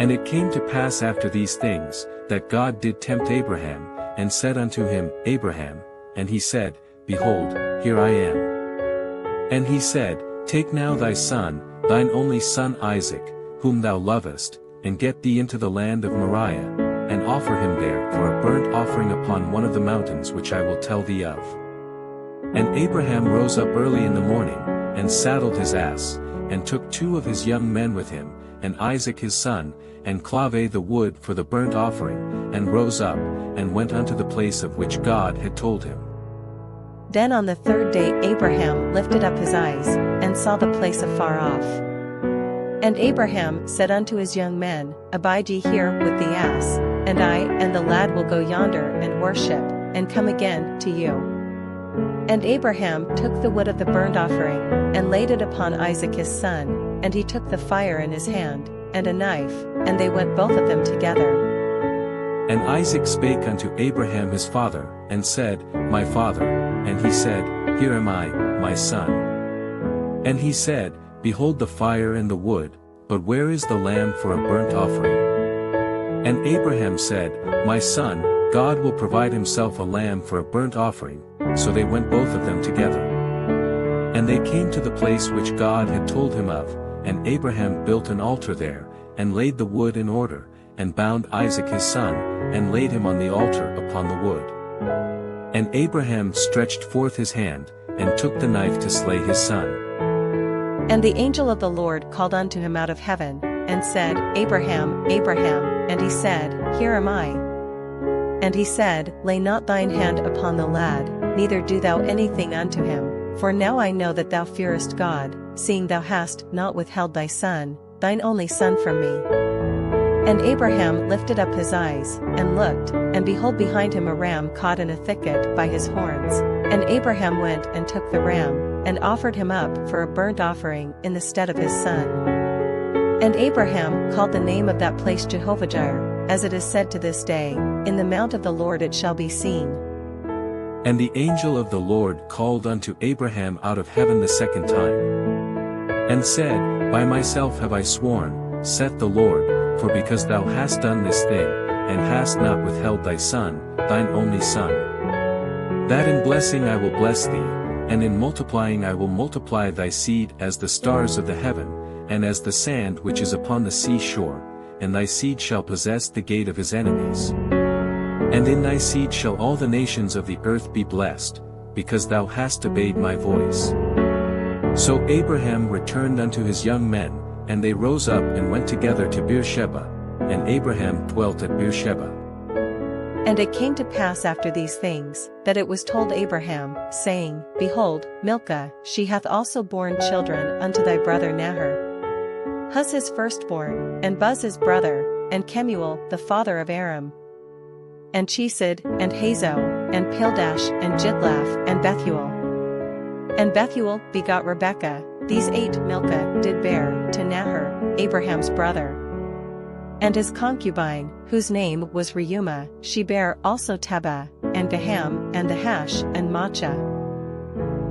And it came to pass after these things, that God did tempt Abraham, and said unto him, Abraham. And he said, Behold, here I am. And he said, Take now thy son, thine only son Isaac, whom thou lovest, and get thee into the land of Moriah, and offer him there for a burnt offering upon one of the mountains which I will tell thee of. And Abraham rose up early in the morning, and saddled his ass, and took 2 of his young men with him, and Isaac his son, and clave the wood for the burnt offering, and rose up, and went unto the place of which God had told him. Then on the 3rd day Abraham lifted up his eyes, and saw the place afar off. And Abraham said unto his young men, Abide ye here with the ass, and I and the lad will go yonder and worship, and come again to you. And Abraham took the wood of the burnt offering, and laid it upon Isaac his son, and he took the fire in his hand, and a knife, and they went both of them together. And Isaac spake unto Abraham his father, and said, My father. And he said, Here am I, my son. And he said, Behold the fire and the wood, but where is the lamb for a burnt offering? And Abraham said, My son, God will provide himself a lamb for a burnt offering. So they went both of them together. And they came to the place which God had told him of, and Abraham built an altar there, and laid the wood in order, and bound Isaac his son, and laid him on the altar upon the wood. And Abraham stretched forth his hand, and took the knife to slay his son. And the angel of the Lord called unto him out of heaven, and said, Abraham, Abraham. And he said, Here am I. And he said, Lay not thine hand upon the lad, neither do thou anything unto him, for now I know that thou fearest God, seeing thou hast not withheld thy son, thine only son from me. And Abraham lifted up his eyes, and looked, and behold behind him a ram caught in a thicket by his horns. And Abraham went and took the ram, and offered him up for a burnt offering in the stead of his son. And Abraham called the name of that place Jehovah-Jireh, as it is said to this day, In the mount of the Lord it shall be seen. And the angel of the Lord called unto Abraham out of heaven the 2nd time, and said, By myself have I sworn, saith the Lord, for because thou hast done this thing, and hast not withheld thy son, thine only son, that in blessing I will bless thee, and in multiplying I will multiply thy seed as the stars of the heaven, and as the sand which is upon the sea shore, and thy seed shall possess the gate of his enemies. And in thy seed shall all the nations of the earth be blessed, because thou hast obeyed my voice. So Abraham returned unto his young men, and they rose up and went together to Beersheba, and Abraham dwelt at Beersheba. And it came to pass after these things, that it was told Abraham, saying, Behold, Milcah, she hath also borne children unto thy brother Nahor. Huz his firstborn, and Buz his brother, and Kemuel the father of Aram, and Chesed, and Hazo, and Pildash, and Jidlaph, and Bethuel. And Bethuel begot Rebekah. These 8 Milcah did bear to Nahor, Abraham's brother. And his concubine, whose name was Reumah, she bare also Tebah, and Gaham, and the Hash, and Maachah.